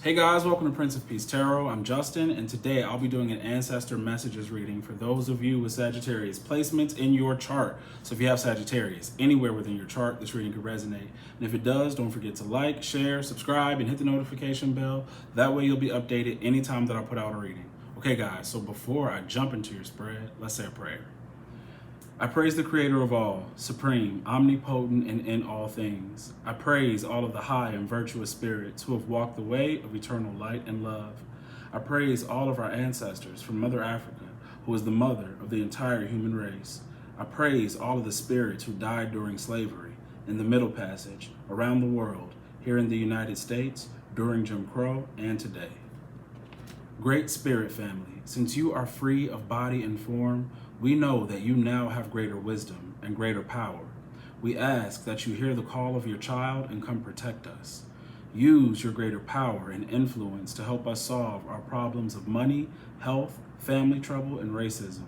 Hey guys, welcome to Prince of Peace Tarot. I'm Justin, and today I'll be doing an Ancestor Messages reading for those of you with Sagittarius placements in your chart. So if you have Sagittarius anywhere within your chart, this reading could resonate. And if it does, don't forget to like, share, subscribe, and hit the notification bell. That way you'll be updated anytime that I put out a reading. Okay guys, so before I jump into your spread, let's say a prayer. I praise the creator of all, supreme, omnipotent, and in all things. I praise all of the high and virtuous spirits who have walked the way of eternal light and love. I praise all of our ancestors from Mother Africa, who is the mother of the entire human race. I praise all of the spirits who died during slavery, in the Middle Passage, around the world, here in the United States, during Jim Crow, and today. Great Spirit family, since you are free of body and form, we know that you now have greater wisdom and greater power. We ask that you hear the call of your child and come protect us. Use your greater power and influence to help us solve our problems of money, health, family trouble, and racism.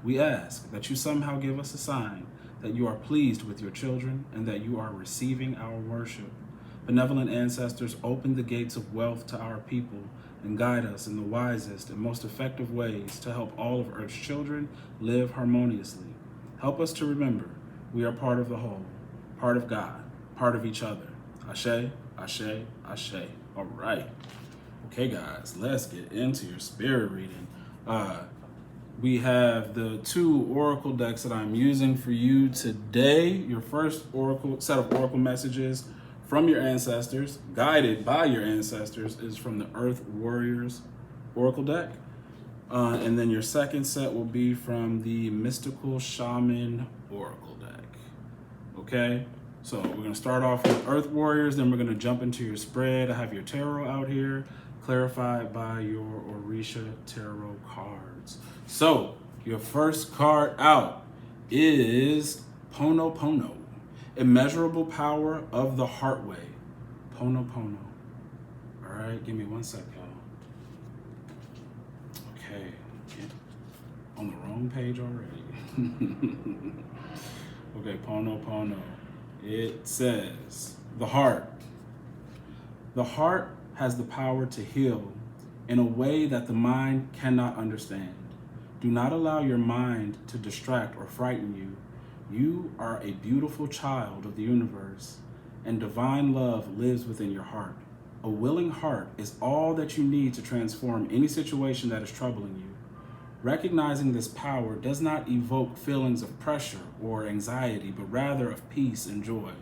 We ask that you somehow give us a sign that you are pleased with your children and that you are receiving our worship. Benevolent ancestors, open the gates of wealth to our people and guide us in the wisest and most effective ways to help all of Earth's children live harmoniously. Help us to remember we are part of the whole, part of God, part of each other. Ashe, ashe, ashe. All right. Okay, guys, let's get into your spirit reading. We have the two oracle decks that I'm using for you today. Your first oracle set of oracle messages from your ancestors, guided by your ancestors, is from the Earth Warriors Oracle deck. And then your second set will be from the Mystical Shaman Oracle deck. Okay, so we're going to start off with Earth Warriors, then we're going to jump into your spread. I have your tarot out here, clarified by your Orisha tarot cards. So your first card out is Pono Pono. Immeasurable power of the heart way. Pono Pono. All right, give me 1 sec, y'all. Okay, on the wrong page already. Okay, Pono Pono. It says, the heart. The heart has the power to heal in a way that the mind cannot understand. Do not allow your mind to distract or frighten you. You are a beautiful child of the universe, and divine love lives within your heart. A willing heart is all that you need to transform any situation that is troubling you. Recognizing this power does not evoke feelings of pressure or anxiety, but rather of peace and joy.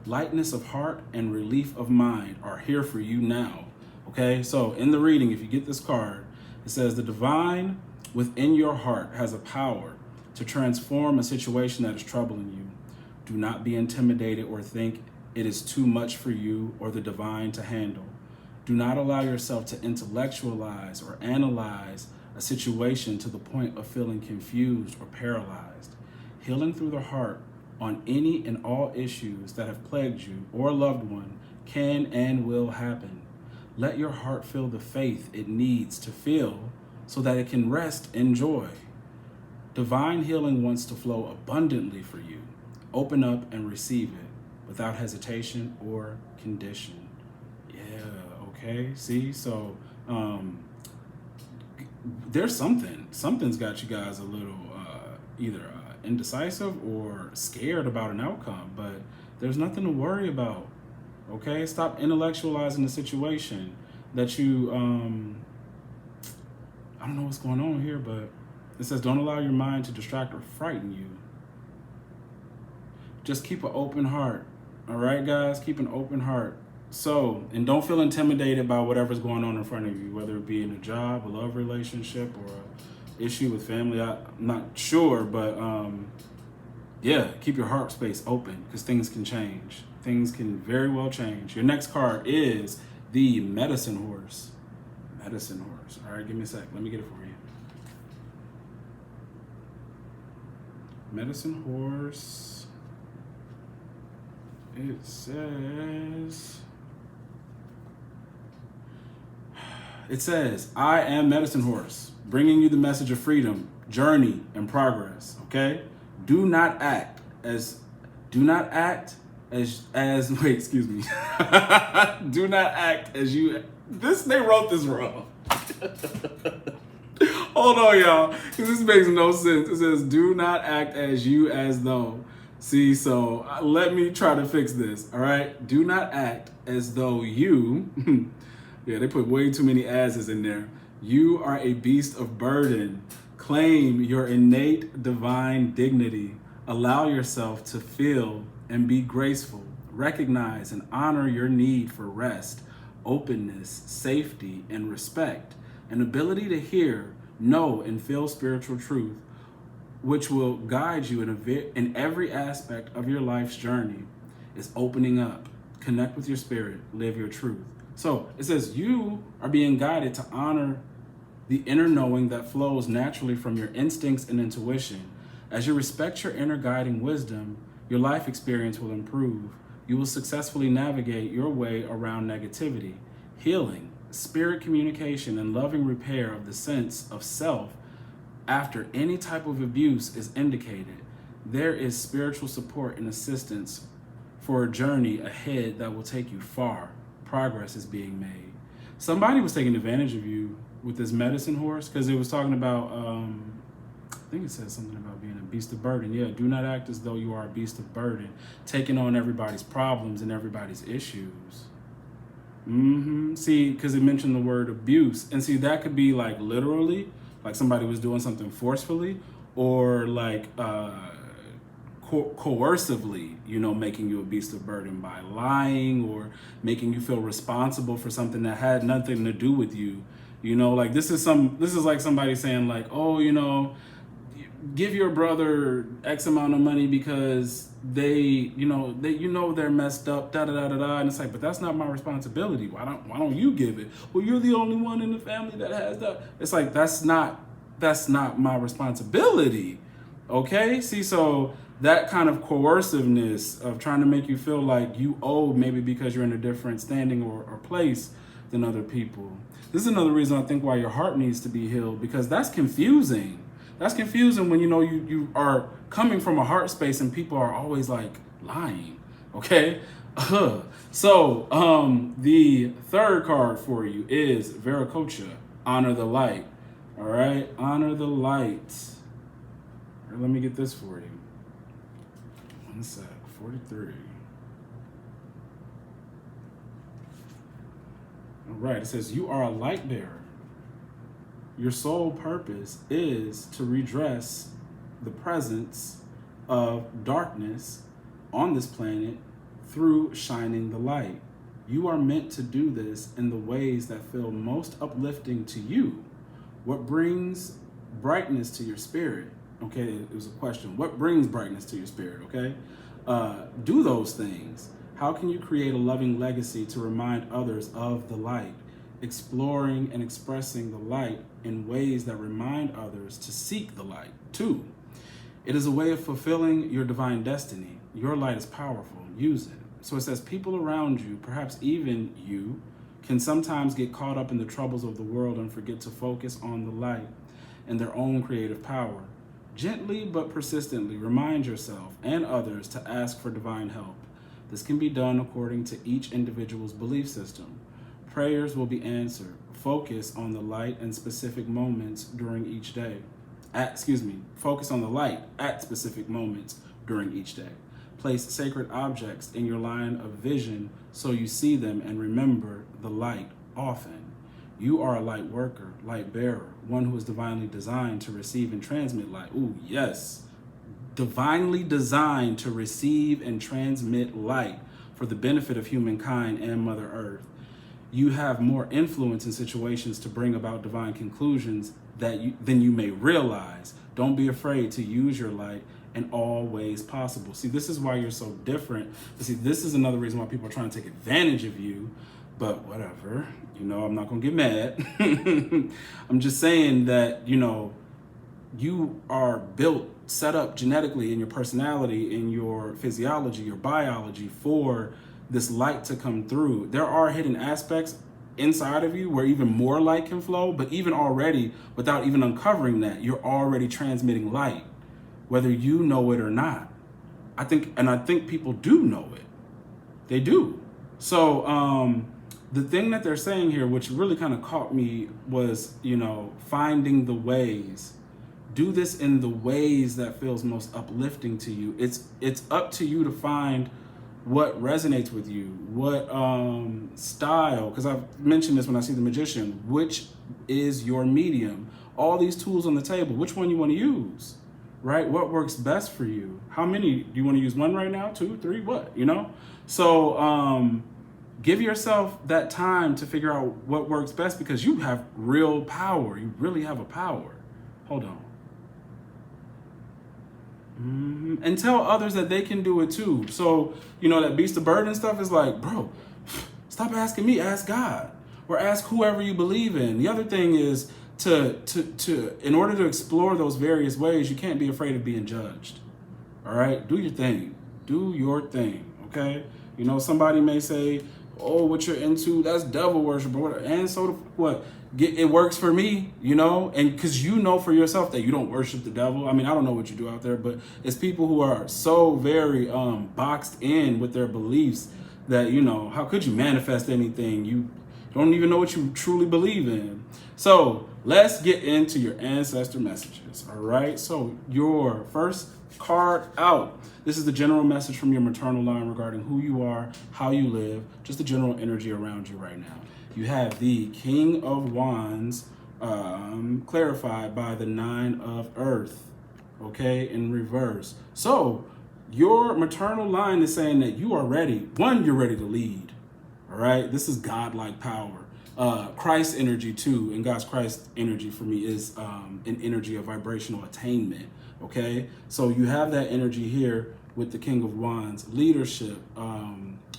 Lightness of heart and relief of mind are here for you now. Okay, so in the reading, if you get this card, it says the divine within your heart has a power to transform a situation that is troubling you. Do not be intimidated or think it is too much for you or the divine to handle. Do not allow yourself to intellectualize or analyze a situation to the point of feeling confused or paralyzed. Healing through the heart on any and all issues that have plagued you or a loved one can and will happen. Let your heart feel the faith it needs to feel so that it can rest in joy. Divine healing wants to flow abundantly for you. Open up and receive it without hesitation or condition. Yeah, okay. See, so there's something's got you guys a little either indecisive or scared about an outcome, but there's nothing to worry about. Okay, stop intellectualizing the situation that you I don't know what's going on here, but it says, don't allow your mind to distract or frighten you. Just keep an open heart. All right, guys, keep an open heart. So, and don't feel intimidated by whatever's going on in front of you, whether it be in a job, a love relationship, or an issue with family. I'm not sure, but yeah, keep your heart space open because things can change. Things can very well change. Your next card is the Medicine Horse. Medicine Horse. All right, give me a sec. Let me get it for you. Medicine Horse, it says, I am Medicine Horse, bringing you the message of freedom, journey, and progress, okay? Do not act as wait, excuse me. Do not act as you They wrote this wrong. Hold on, y'all, because this makes no sense. It says, do not act as you as though. See, so let me try to fix this, all right? Do not act as though you, yeah, they put way too many as's in there. You are a beast of burden. Claim your innate divine dignity. Allow yourself to feel and be graceful. Recognize and honor your need for rest, openness, safety, and respect. An ability to hear, know, and feel spiritual truth, which will guide you in every aspect of your life's journey, is opening up. Connect with your spirit, live your truth. So it says you are being guided to honor the inner knowing that flows naturally from your instincts and intuition. As you respect your inner guiding wisdom, your life experience will improve. You will successfully navigate your way around negativity. Healing, spirit communication, and loving repair of the sense of self after any type of abuse is indicated. There is spiritual support and assistance for a journey ahead that will take you far. Progress is being made. Somebody was taking advantage of you with this medicine horse, because it was talking about, I think it says something about being a beast of burden. Yeah, do not act as though you are a beast of burden, taking on everybody's problems and everybody's issues. See, because it mentioned the word abuse. And see, that could be like literally, like somebody was doing something forcefully, or like coercively, making you a beast of burden by lying or making you feel responsible for something that had nothing to do with you. Like this is like somebody saying like, oh, give your brother X amount of money because they're messed up, da da da da da. And it's like, but that's not my responsibility. Why don't you give it? Well, you're the only one in the family that has that. It's like, that's not my responsibility. Okay? See, so that kind of coerciveness of trying to make you feel like you owe, maybe because you're in a different standing or place than other people. This is another reason I think why your heart needs to be healed, because that's confusing. That's confusing when you are coming from a heart space and people are always like lying. Okay? So the third card for you is Viracocha, honor the light. All right, honor the light. All right, let me get this for you. One sec, 43. All right, it says you are a light bearer. Your sole purpose is to redress the presence of darkness on this planet through shining the light. You are meant to do this in the ways that feel most uplifting to you. What brings brightness to your spirit? Okay, it was a question. What brings brightness to your spirit? Okay, do those things. How can you create a loving legacy to remind others of the light? Exploring and expressing the light in ways that remind others to seek the light. 2, it is a way of fulfilling your divine destiny. Your light is powerful. Use it. So it says people around you, perhaps even you, can sometimes get caught up in the troubles of the world and forget to focus on the light and their own creative power. Gently but persistently remind yourself and others to ask for divine help. This can be done according to each individual's belief system. Prayers will be answered. Focus on the light and specific moments during each day. Focus on the light at specific moments during each day. Place sacred objects in your line of vision so you see them and remember the light often. You are a light worker, light bearer, one who is divinely designed to receive and transmit light. Ooh, yes. Divinely designed to receive and transmit light for the benefit of humankind and Mother Earth. You have more influence in situations to bring about divine conclusions than you may realize. Don't be afraid to use your light in all ways possible. See, this is why you're so different. But see, this is another reason why people are trying to take advantage of you. But whatever, I'm not gonna get mad. I'm just saying that, you are built, set up genetically in your personality, in your physiology, your biology for this light to come through. There are hidden aspects inside of you where even more light can flow, but even already, without even uncovering that, you're already transmitting light, whether you know it or not. I think people do know it. They do. So the thing that they're saying here, which really kind of caught me, was, finding the ways. Do this in the ways that feels most uplifting to you. It's up to you to find what resonates with you, what style, because I've mentioned this when I see the magician, which is your medium. All these tools on the table, which one you want to use, right? What works best for you? How many, do you want to use one right now, 2, 3, what, So give yourself that time to figure out what works best, because you have real power. You really have a power. Hold on. And tell others that they can do it too. So, that beast of burden stuff is like, bro, stop asking me, ask God, or ask whoever you believe in. The other thing is to in order to explore those various ways, you can't be afraid of being judged. All right, do your thing. Do your thing. Okay. Somebody may say, oh, what you're into, that's devil worship, or whatever. And so what? It works for me, and because for yourself that you don't worship the devil. I mean, I don't know what you do out there, but it's people who are so very boxed in with their beliefs that, how could you manifest anything? You don't even know what you truly believe in. So let's get into your ancestor messages. All right. So your first card out. This is the general message from your maternal line regarding who you are, how you live, just the general energy around you right now. You have the King of Wands clarified by the 9 of Earth, okay, in reverse. So your maternal line is saying that you are ready. One, you're ready to lead, all right? This is godlike power. Christ energy too, and God's Christ energy for me is an energy of vibrational attainment, okay? So you have that energy here with the King of Wands, leadership.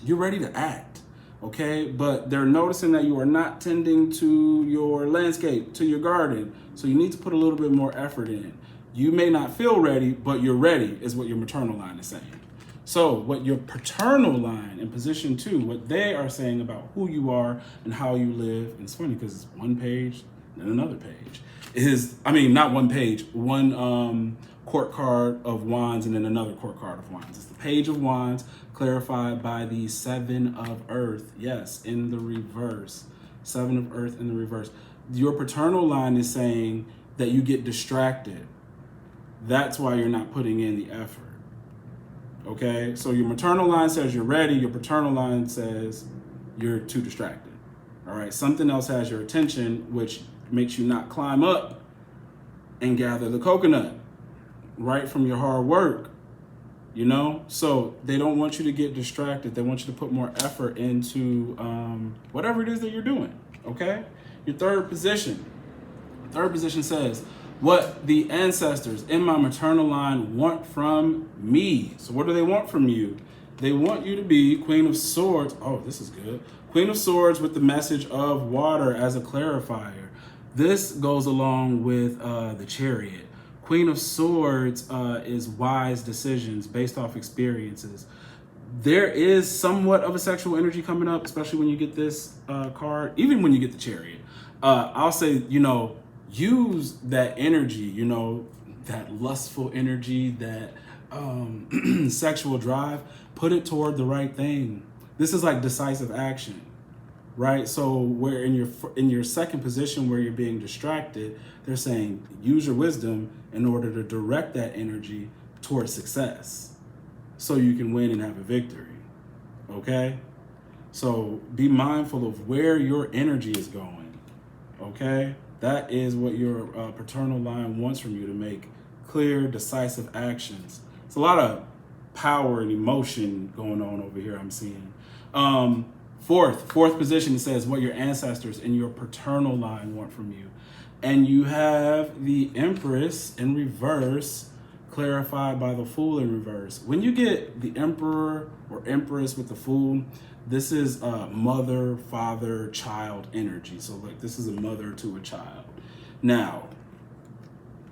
You're ready to act. Okay, but they're noticing that you are not tending to your landscape, to your garden. So you need to put a little bit more effort in. You may not feel ready, but you're ready is what your maternal line is saying. So what your paternal line in position 2, what they are saying about who you are and how you live, and it's funny because it's one page and another page, not one page, one court card of wands and then another court card of wands. It's the Page of Wands clarified by the 7 of Earth. Yes, in the reverse. 7 of Earth in the reverse. Your paternal line is saying that you get distracted. That's why you're not putting in the effort. Okay, so your maternal line says you're ready. Your paternal line says you're too distracted. All right, something else has your attention, which makes you not climb up and gather the coconut, right, from your hard work. So they don't want you to get distracted. They want you to put more effort into whatever it is that you're doing. Okay. Your third position says what the ancestors in my maternal line want from me. So what do they want from you? They want you to be Queen of Swords. Oh, this is good. Queen of Swords with the message of water as a clarifier. This goes along with the Chariot. Queen of Swords is wise decisions based off experiences. There is somewhat of a sexual energy coming up, especially when you get this card, even when you get the Chariot. I'll say, use that energy, that lustful energy, that sexual drive, put it toward the right thing. This is like decisive action, right? So where in your second position where you're being distracted, they're saying use your wisdom in order to direct that energy towards success so you can win and have a victory, okay? So be mindful of where your energy is going, okay? That is what your paternal line wants from you, to make clear, decisive actions. It's a lot of power and emotion going on over here, I'm seeing. Fourth position, it says what your ancestors in your paternal line want from you. And you have the Empress in reverse, clarified by the Fool in reverse. When you get the Emperor or Empress with the Fool, this is mother, father, child energy. So like this is a mother to a child. Now,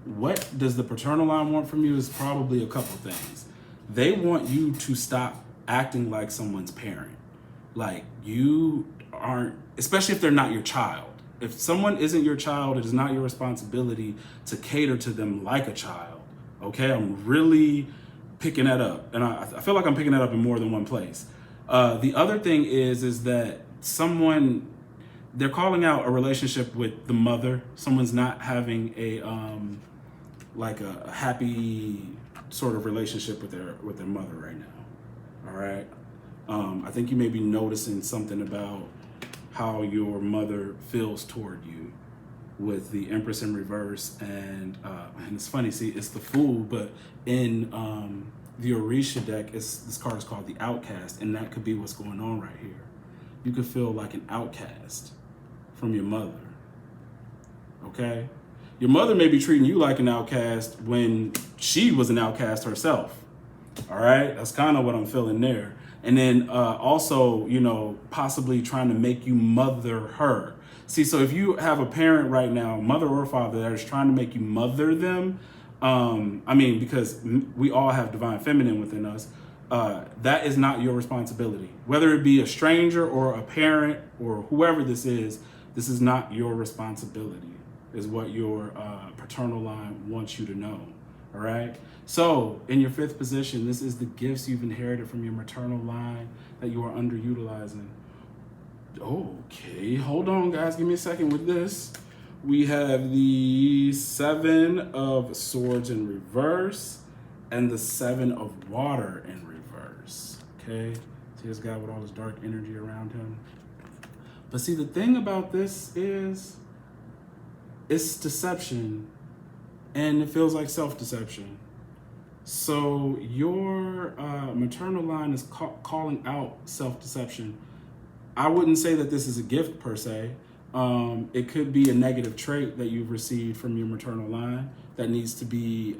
what does the paternal line want from you is probably a couple things. They want you to stop acting like someone's parent. Like you aren't, especially if they're not your child. If someone isn't your child, it is not your responsibility to cater to them like a child. Okay, I'm really picking that up. And I feel like I'm picking that up in more than one place. The other thing is that they're calling out a relationship with the mother. Someone's not having a like a happy sort of relationship with their mother right now. All right. I think you may be noticing something about how your mother feels toward you with the Empress in reverse, and it's funny, see, it's the Fool, but in the Orisha deck, this card is called the Outcast, and that could be what's going on right here. You could feel like an outcast from your mother, okay? Your mother may be treating you like an outcast when she was an outcast herself, all right? That's kind of what I'm feeling there. And then also, you know, possibly trying to make you mother her. See, so if you have a parent right now, mother or father, that is trying to make you mother them, I mean, because we all have divine feminine within us, that is not your responsibility. Whether it be a stranger or a parent or whoever this is not your responsibility, is what your paternal line wants you to know, all right? So in your 5th position, this is the gifts you've inherited from your maternal line that you are underutilizing. Okay, hold on, guys. Give me a second with this. We have the 7 of Swords in reverse and the 7 of Water in reverse. Okay, see this guy with all this dark energy around him. But see, the thing about this is it's deception, and it feels like self-deception. So your maternal line is calling out self-deception. I wouldn't say that this is a gift per se. It could be a negative trait that you've received from your maternal line that needs to be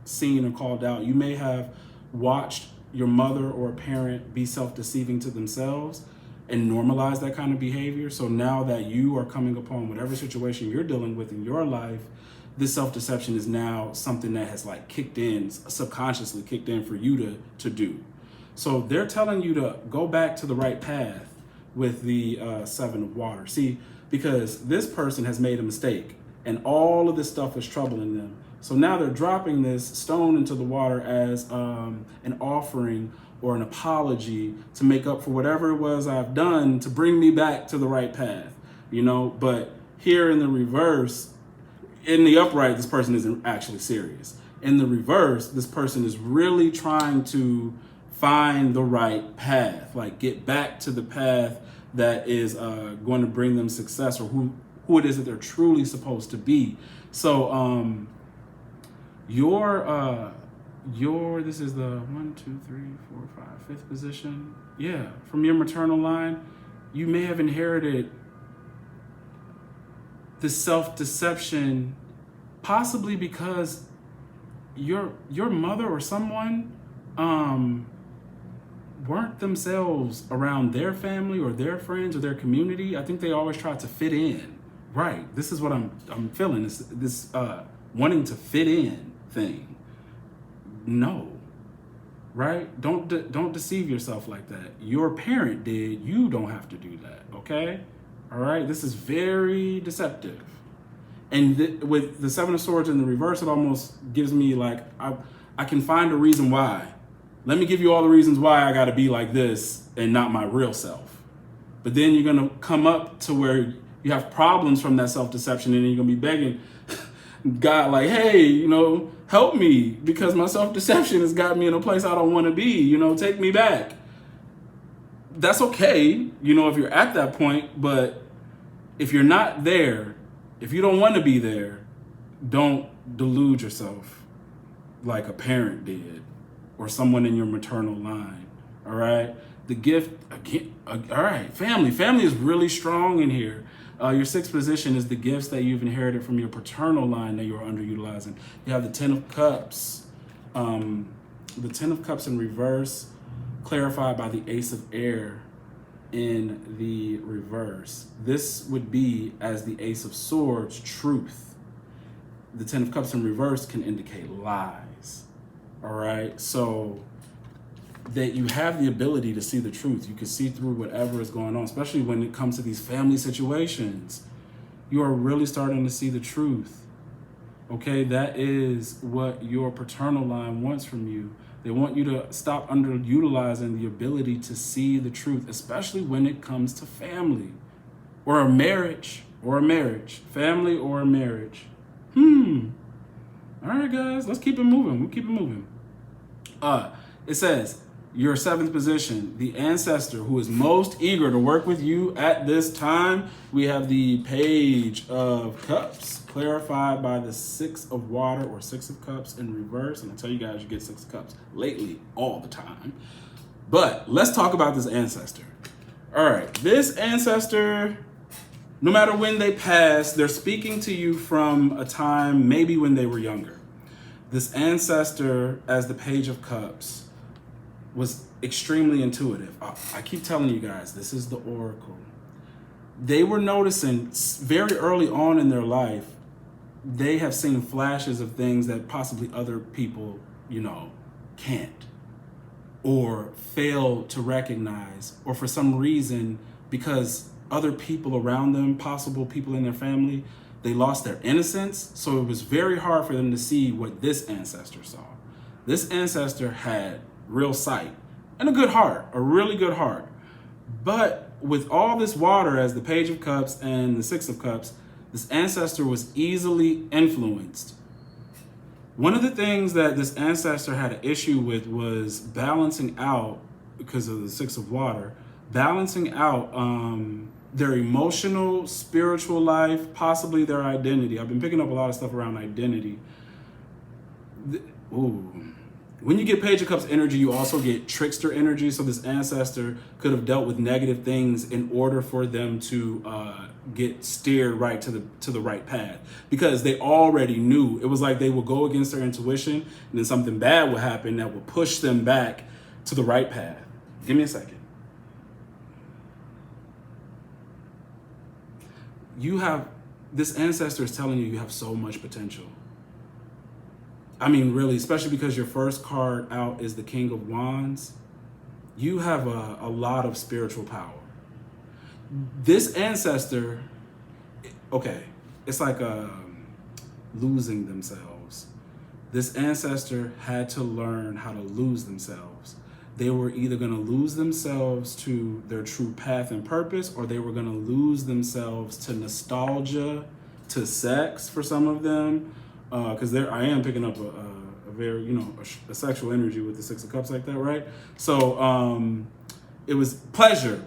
seen and called out. You may have watched your mother or parent be self-deceiving to themselves and normalize that kind of behavior. So now that you are coming upon whatever situation you're dealing with in your life, this self-deception is now something that has like kicked in, subconsciously kicked in for you to do. So they're telling you to go back to the right path with the 7 of Water. See, because this person has made a mistake and all of this stuff is troubling them. So now they're dropping this stone into the water as an offering or an apology to make up for whatever it was I've done to bring me back to the right path, you know? But here in the reverse, in the upright, this person isn't actually serious. In the reverse, this person is really trying to find the right path, like get back to the path that is going to bring them success, or who it is that they're truly supposed to be. So this is the 1, 2, 3, 4, 5, 5th position. Yeah, from your maternal line, you may have inherited the self-deception, possibly because your mother or someone weren't themselves around their family or their friends or their community. I think they always try to fit in. Right. This is what I'm feeling. This wanting to fit in thing. No. Right? Don't deceive yourself like that. Your parent did. You don't have to do that. Okay? All right? This is very deceptive. And with the 7 of Swords in the reverse, it almost gives me like, I can find a reason why. Let me give you all the reasons why I got to be like this and not my real self. But then you're going to come up to where you have problems from that self-deception, and then you're going to be begging God like, hey, you know, help me, because my self-deception has got me in a place I don't want to be, you know, take me back. That's okay, you know, if you're at that point, but if you're not there, if you don't want to be there, don't delude yourself like a parent did or someone in your maternal line, all right? The gift, again, all right, family. Family is really strong in here. Your 6th position is the gifts that you've inherited from your paternal line that you're underutilizing. You have the 10 of Cups. The 10 of Cups in reverse, clarified by the Ace of Air in the reverse. This would be, as the Ace of Swords, truth. The 10 of Cups in reverse can indicate lies. All right, so that you have the ability to see the truth. You can see through whatever is going on, especially when it comes to these family situations. You are really starting to see the truth. Okay, that is what your paternal line wants from you. They want you to stop underutilizing the ability to see the truth, especially when it comes to family or a marriage, family or a marriage. All right, guys, let's keep it moving. We'll keep it moving. It says, your seventh position, the ancestor who is most eager to work with you at this time. We have the Page of Cups, clarified by the Six of Water or Six of Cups in reverse. And I tell you guys, you get Six of Cups lately all the time. But let's talk about this ancestor. All right, this ancestor, no matter when they pass, they're speaking to you from a time maybe when they were younger. This ancestor, as the Page of Cups, was extremely intuitive. I keep telling you guys, this is the oracle. They were noticing very early on in their life, they have seen flashes of things that possibly other people, can't or fail to recognize, or for some reason, because other people around them, possible people in their family, they lost their innocence. So it was very hard for them to see what this ancestor saw. This ancestor had real sight and a good heart, a really good heart. But with all this water as the Page of Cups and the Six of Cups, this ancestor was easily influenced. One of the things that this ancestor had an issue with was balancing out, because of the Six of Water, balancing out their emotional, spiritual life, possibly their identity. I've been picking up a lot of stuff around identity. When you get Page of Cups energy, you also get trickster energy. So this ancestor could have dealt with negative things in order for them to get steered right to the right path, because they already knew. It was like they would go against their intuition, and then something bad would happen that would push them back to the right path. Give me a second. This ancestor is telling you have so much potential. I mean, really, especially because your first card out is the King of Wands. You have a lot of spiritual power. This ancestor, okay, it's like losing themselves. This ancestor had to learn how to lose themselves. They were either going to lose themselves to their true path and purpose, or they were going to lose themselves to nostalgia, to sex for some of them. Because I am picking up a very, a sexual energy with the Six of Cups like that, right? So it was pleasure,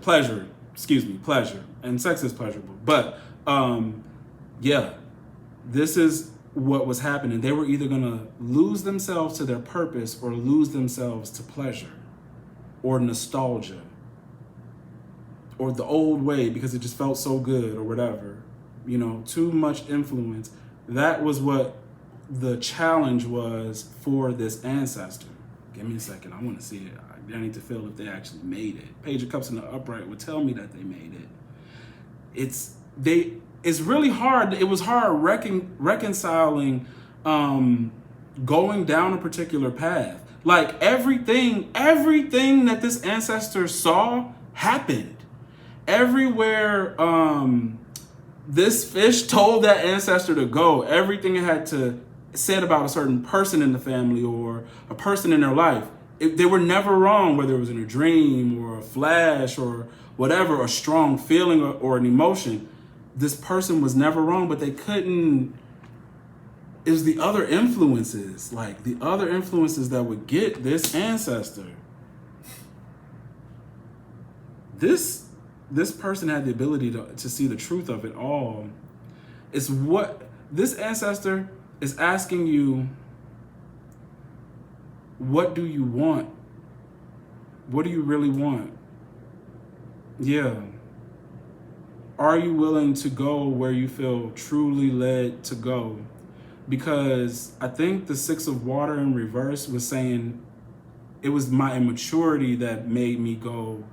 and sex is pleasurable. But this is what was happening. They were either gonna lose themselves to their purpose or lose themselves to pleasure or nostalgia or the old way because it just felt so good or whatever, too much influence. That was what the challenge was for this ancestor. Give me a second. I want to see it. I need to feel if they actually made it. Page of Cups in the upright would tell me that they made it. It's really hard. It was hard reconciling going down a particular path. Like everything that this ancestor saw happened. Everywhere this fish told that ancestor to go, everything it had to said about a certain person in the family or a person in their life, they were never wrong, whether it was in a dream or a flash or whatever, a strong feeling or an emotion. This person was never wrong, but they couldn't. It was the other influences, that would get this ancestor. This person had the ability to see the truth of it all. It's what this ancestor is asking you. What do you want? What do you really want? Yeah. Are you willing to go where you feel truly led to go? Because I think the Six of Water in reverse was saying it was my immaturity that made me go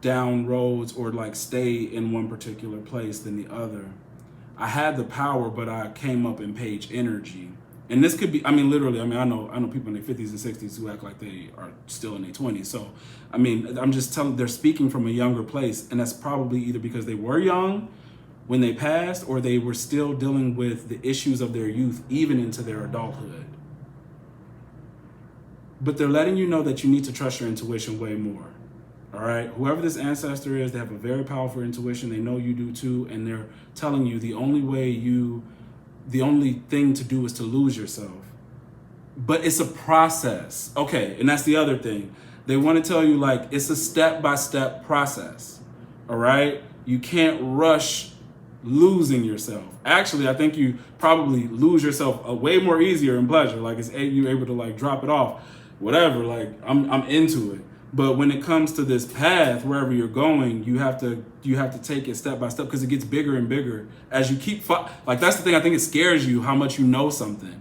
down roads or stay in one particular place than the other. I had the power, but I came up in page energy. And this could be, I know people in their 50s and 60s who act like they are still in their 20s. So, I'm just telling, they're speaking from a younger place. And that's probably either because they were young when they passed, or they were still dealing with the issues of their youth, even into their adulthood. but they're letting you know that you need to trust your intuition way more. All right, whoever this ancestor is, they have a very powerful intuition. They know you do too, and they're telling you the only thing to do is to lose yourself. But it's a process. Okay, and that's the other thing. They want to tell you, like, it's a step-by-step process. All right, you can't rush losing yourself. Actually, I think you probably lose yourself way more easier in pleasure. Like, you're able to like drop it off, whatever. Like, I'm into it. But when it comes to this path, wherever you're going, you have to take it step by step, because it gets bigger and bigger as you keep like, that's the thing. I think it scares you how much you know something.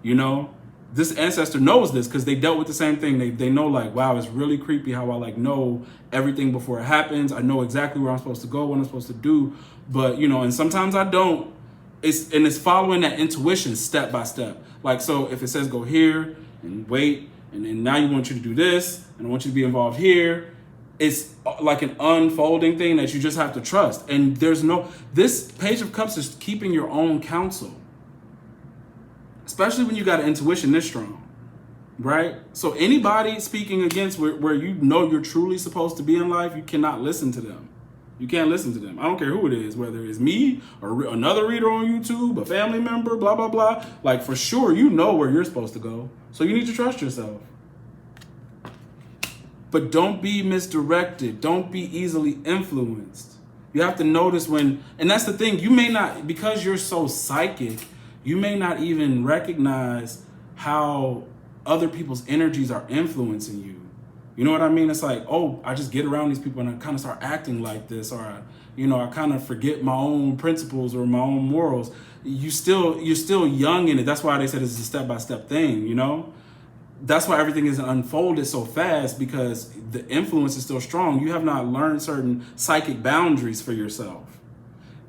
You know, this ancestor knows this because they dealt with the same thing. They know, like, wow, it's really creepy how I like know everything before it happens. I know exactly where I'm supposed to go, what I'm supposed to do. But, you know, and sometimes I don't. It's following that intuition step by step. Like, so if it says go here and wait, and then now you want you to do this, and I want you to be involved here. It's like an unfolding thing that you just have to trust. And this Page of Cups is keeping your own counsel. Especially when you got an intuition this strong, right? So anybody speaking against where you know you're truly supposed to be in life, you cannot listen to them. You can't listen to them. I don't care who it is, whether it's me or another reader on YouTube, a family member, blah, blah, blah. Like, for sure, you know where you're supposed to go. So you need to trust yourself. But don't be misdirected. Don't be easily influenced. You have to notice when, and that's the thing, you may not, because you're so psychic, you may not even recognize how other people's energies are influencing you. You know what I mean? It's like, oh, I just get around these people and I kind of start acting like this, or I kind of forget my own principles or my own morals. You're still young in it. That's why they said it's a step-by-step thing, you know? That's why everything is unfolded so fast, because the influence is still strong. You have not learned certain psychic boundaries for yourself.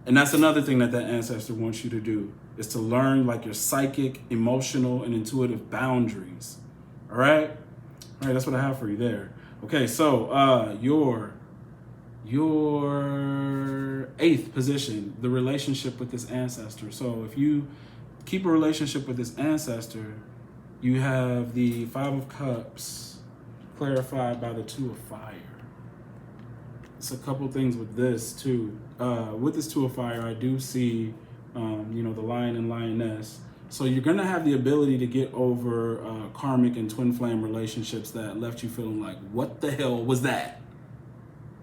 And that's another thing that ancestor wants you to do, is to learn like your psychic, emotional, and intuitive boundaries. All right? All right, that's what I have for you there. Okay, so your 8th position, the relationship with this ancestor. So if you keep a relationship with this ancestor, you have the 5 of Cups clarified by the 2 of Fire. It's a couple things with this too. With this 2 of Fire, I do see, the lion and lioness. So you're going to have the ability to get over karmic and twin flame relationships that left you feeling like, what the hell was that?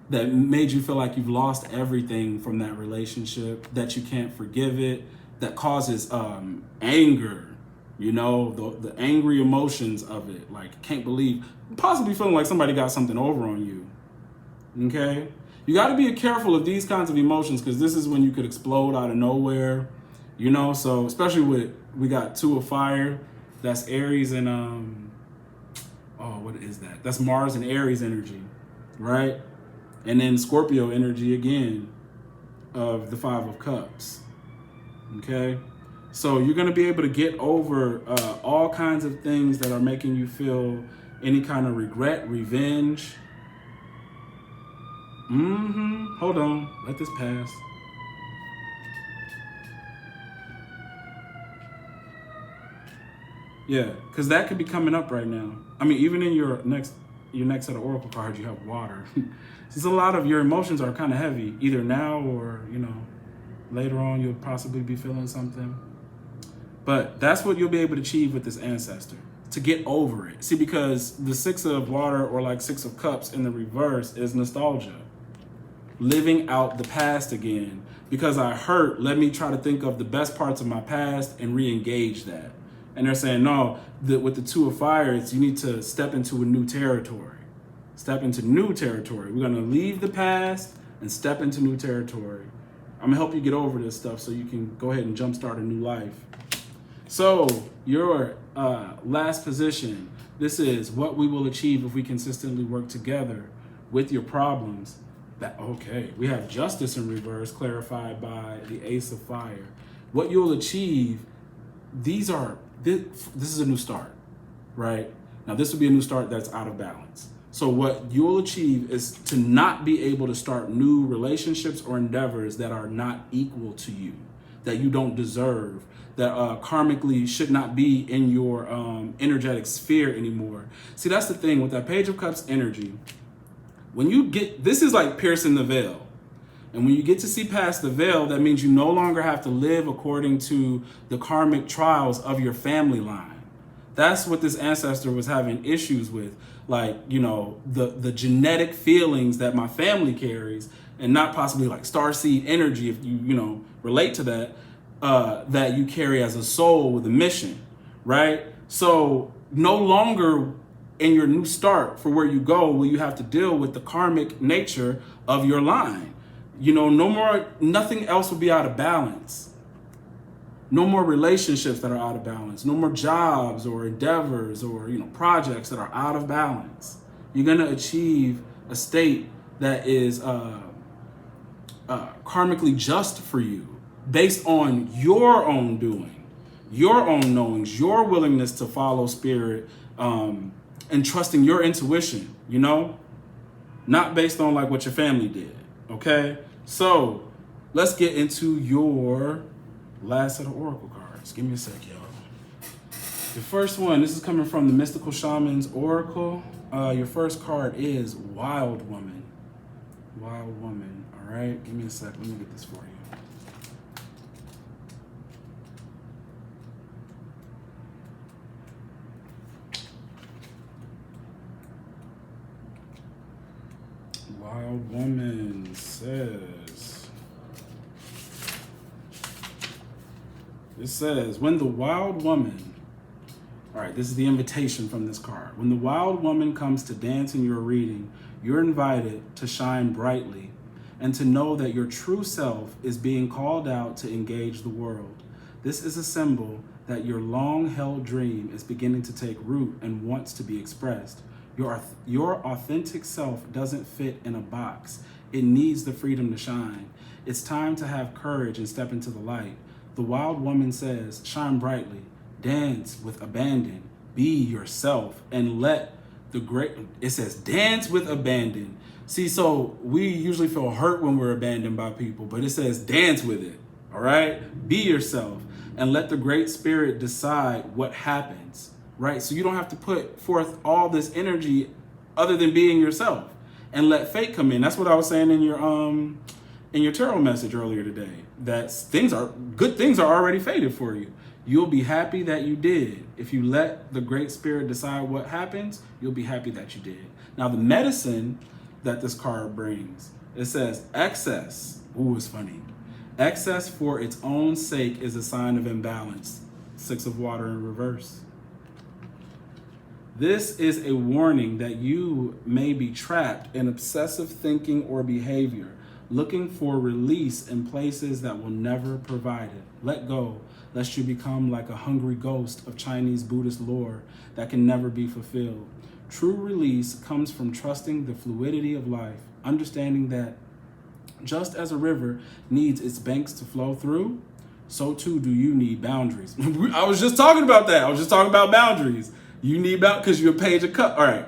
That made you feel like you've lost everything from that relationship, that you can't forgive it, that causes anger, the angry emotions of it. Like, can't believe, possibly feeling like somebody got something over on you. Okay? You got to be careful of these kinds of emotions, because this is when you could explode out of nowhere. So especially we got 2 of Fire, that's Aries and what is that? That's Mars and Aries energy, right? And then Scorpio energy again of the 5 of Cups. Okay, so you're gonna be able to get over all kinds of things that are making you feel any kind of regret, revenge. Hold on, let this pass. Yeah, because that could be coming up right now. I mean, even in your next set of oracle cards, you have water. There's a lot of your emotions are kind of heavy, either now or, later on you'll possibly be feeling something. But that's what you'll be able to achieve with this ancestor, to get over it. See, because the 6 of water, or like 6 of cups in the reverse, is nostalgia. Living out the past again. Because I hurt, let me try to think of the best parts of my past and re-engage that. And they're saying, no, with the 2 of Fire, you need to step into a new territory. Step into new territory. We're going to leave the past and step into new territory. I'm going to help you get over this stuff so you can go ahead and jumpstart a new life. So your last position, this is what we will achieve if we consistently work together with your problems. We have Justice in reverse, clarified by the Ace of Fire. What you'll achieve, this is a new start, right? Now, this will be a new start that's out of balance. So what you'll achieve is to not be able to start new relationships or endeavors that are not equal to you. that you don't deserve, that karmically should not be in your energetic sphere anymore. See, that's the thing with that Page of Cups energy. When you get, this is like piercing the veil. And when you get to see past the veil, that means you no longer have to live according to the karmic trials of your family line. That's what this ancestor was having issues with. Like, you know, the genetic feelings that my family carries, and not possibly like starseed energy, if you know, relate to that, that you carry as a soul with a mission, right? So no longer in your new start for where you go will you have to deal with the karmic nature of your line. You know, no more, nothing else will be out of balance. No more relationships that are out of balance. No more jobs or endeavors or, you know, projects that are out of balance. You're going to achieve a state that is karmically just for you, based on your own doing, your own knowings, your willingness to follow spirit, and trusting your intuition, you know, not based on like what your family did. Okay, so let's get into your last set of oracle cards. Give me a sec, y'all. The first one, this is coming from the Mystical Shaman's Oracle. Your first card is Wild Woman. Wild Woman. All right, give me a sec. Let me get this for you. Wild Woman says, it says, when the wild woman, all right, this is the invitation from this card. When the wild woman comes to dance in your reading, you're invited to shine brightly and to know that your true self is being called out to engage the world. This is a symbol that your long-held dream is beginning to take root and wants to be expressed. Your authentic self doesn't fit in a box. It needs the freedom to shine. It's time to have courage and step into the light. The wild woman says, shine brightly, dance with abandon, be yourself, and let the great, it says dance with abandon. See, so we usually feel hurt when we're abandoned by people, but it says dance with it, all right? Be yourself and let the great spirit decide what happens. Right, so you don't have to put forth all this energy other than being yourself, and let fate come in. That's what I was saying in your tarot message earlier today. That good things are already fated for you. You'll be happy that you did. If you let the great spirit decide what happens, you'll be happy that you did. Now the medicine that this card brings, it says excess. Ooh, it's funny. Excess for its own sake is a sign of imbalance. 6 of water in reverse. This is a warning that you may be trapped in obsessive thinking or behavior, looking for release in places that will never provide it. Let go, lest you become like a hungry ghost of Chinese Buddhist lore that can never be fulfilled. True release comes from trusting the fluidity of life, understanding that just as a river needs its banks to flow through, so too do you need boundaries. I was just talking about that. I was just talking about boundaries. You need because you're a Page of Cups. All right.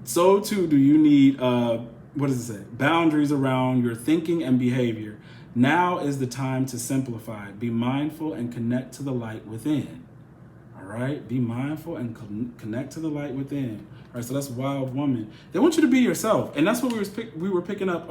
So too do you need, what does it say? Boundaries around your thinking and behavior. Now is the time to simplify. Be mindful and connect to the light within. All right. Be mindful and connect to the light within. All right. So that's Wild Woman. They want you to be yourself. And that's what we were picking up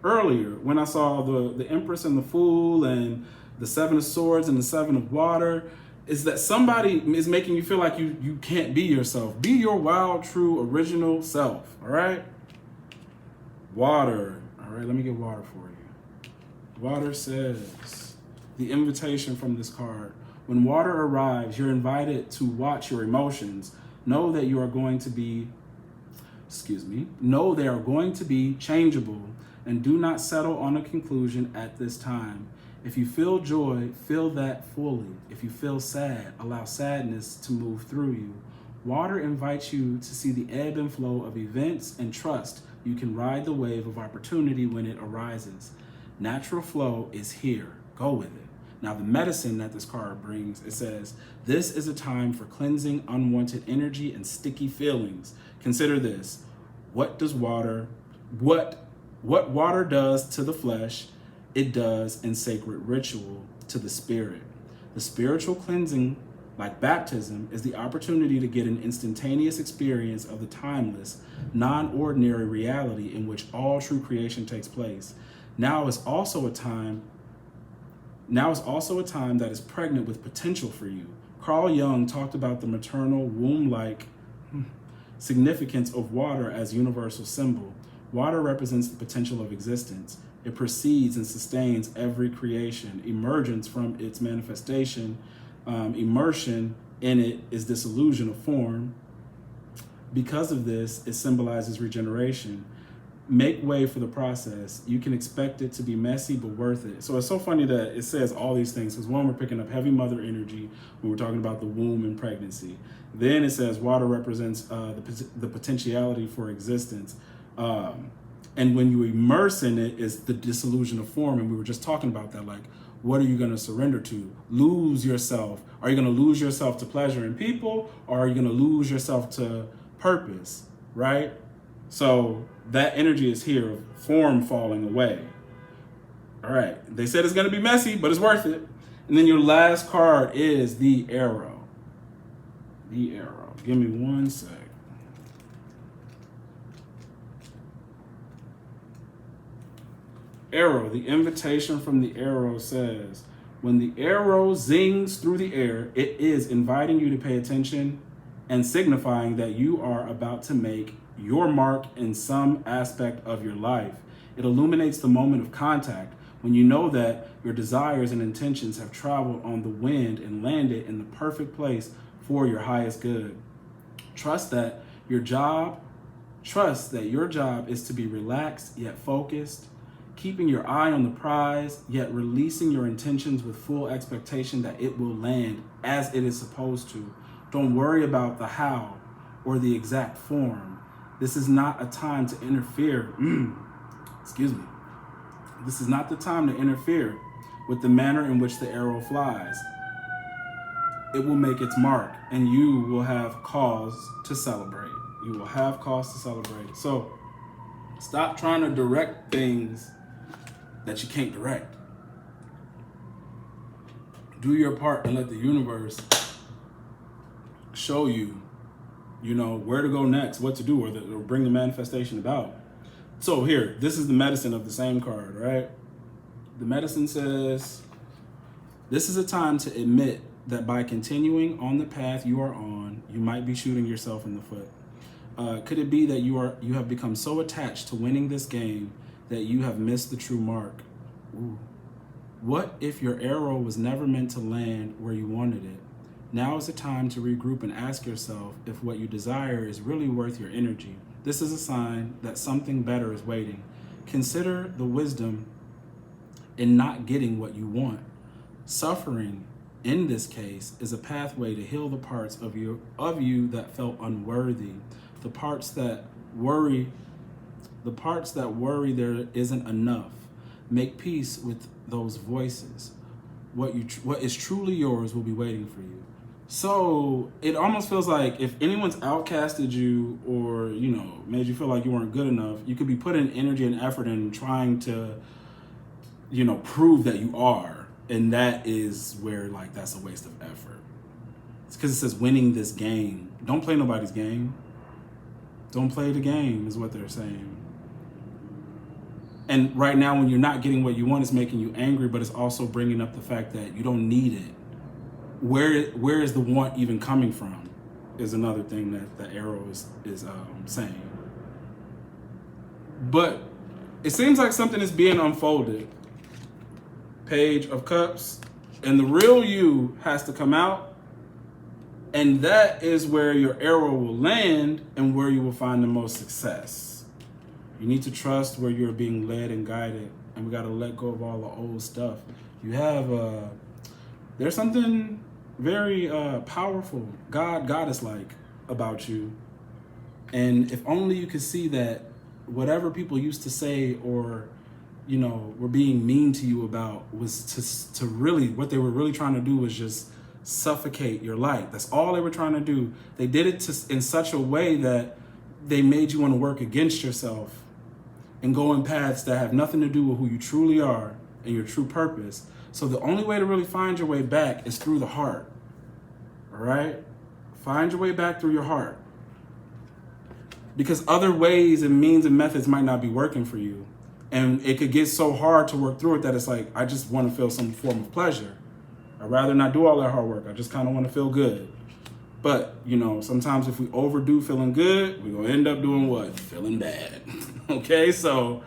earlier when I saw the Empress and the Fool and the 7 of Swords and the 7 of Water. Is that somebody is making you feel like you can't be yourself. Be your wild, true, original self, all right? Water. All right, let me get water for you. Water says, the invitation from this card. When water arrives, you're invited to watch your emotions. Know that you are going to be, know they are going to be changeable, and do not settle on a conclusion at this time. If you feel joy, feel that fully. If you feel sad, allow sadness to move through you. Water invites you to see the ebb and flow of events and trust you can ride the wave of opportunity when it arises. Natural flow is here. Go with it. Now the medicine that this card brings, it says, this is a time for cleansing unwanted energy and sticky feelings. Consider this. What water does to the flesh it does in sacred ritual to the spirit. The spiritual cleansing, like baptism, is the opportunity to get an instantaneous experience of the timeless, non-ordinary reality in which all true creation takes place. Now is also a time that is pregnant with potential for you. Carl Jung talked about the maternal womb-like significance of water as universal symbol. Water represents the potential of existence. It precedes and sustains every creation. Emergence from its manifestation, immersion in it is disillusion of form. Because of this, it symbolizes regeneration. Make way for the process. You can expect it to be messy, but worth it. So it's so funny that it says all these things, because one, we're picking up heavy mother energy when we're talking about the womb and pregnancy. Then it says water represents the potentiality for existence. And when you immerse in it, is the disillusion of form. And we were just talking about that, like, what are you going to surrender to? Lose yourself. Are you going to lose yourself to pleasure in people, or are you going to lose yourself to purpose, right? So that energy is here of form falling away. All right. They said it's going to be messy, but it's worth it. And then your last card is the arrow. The arrow. Give me one sec. Arrow. The invitation from the arrow says, when the arrow zings through the air, it is inviting you to pay attention and signifying that you are about to make your mark in some aspect of your life. It illuminates the moment of contact when you know that your desires and intentions have traveled on the wind and landed in the perfect place for your highest good. Trust that your job is to be relaxed yet focused, keeping your eye on the prize, yet releasing your intentions with full expectation that it will land as it is supposed to. Don't worry about the how or the exact form. This is not a time to interfere. This is not the time to interfere with the manner in which the arrow flies. It will make its mark, and you will have cause to celebrate. You will have cause to celebrate. So stop trying to direct things that you can't direct. Do your part and let the universe show you, where to go next, what to do, or bring the manifestation about. So here, this is the medicine of the same card, right? The medicine says, this is a time to admit that by continuing on the path you are on, you might be shooting yourself in the foot. Could it be that you have become so attached to winning this game that you have missed the true mark? Ooh. What if your arrow was never meant to land where you wanted it? Now is the time to regroup and ask yourself if what you desire is really worth your energy. This is a sign that something better is waiting. Consider the wisdom in not getting what you want. Suffering, in this case, is a pathway to heal the parts of you that felt unworthy, the parts that worry there isn't enough. Make peace with those voices. What is truly yours will be waiting for you. So it almost feels like if anyone's outcasted you or, made you feel like you weren't good enough, you could be putting energy and effort in trying to, prove that you are. And that is where, that's a waste of effort. It's because it says winning this game. Don't play nobody's game. Don't play the game is what they're saying. And right now, when you're not getting what you want, it's making you angry, but it's also bringing up the fact that you don't need it. Where is the want even coming from is another thing that the arrow is saying. But it seems like something is being unfolded. Page of Cups. And the real you has to come out. And that is where your arrow will land and where you will find the most success. You need to trust where you're being led and guided. And we got to let go of all the old stuff. You have, there's something very powerful, goddess-like about you. And if only you could see that whatever people used to say or, were being mean to you about was to really, what they were really trying to do was just suffocate your light. That's all they were trying to do. They did it in such a way that they made you want to work against yourself and go in paths that have nothing to do with who you truly are. and your true purpose. So the only way to really find your way back is through the heart. All right? Find your way back through your heart. Because other ways and means and methods might not be working for you. And it could get so hard to work through it that it's like, I just want to feel some form of pleasure. I'd rather not do all that hard work. I just kind of want to feel good. But, you know, sometimes if we overdo feeling good, we're going to end up doing what? Feeling bad. Okay? So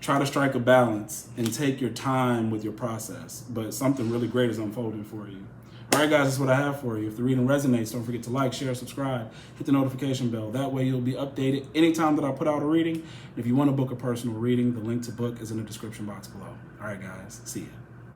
try to strike a balance and take your time with your process. But something really great is unfolding for you. All right, guys, that's what I have for you. If the reading resonates, don't forget to like, share, subscribe, hit the notification bell. That way you'll be updated anytime that I put out a reading. And if you want to book a personal reading, the link to book is in the description box below. All right, guys, see ya.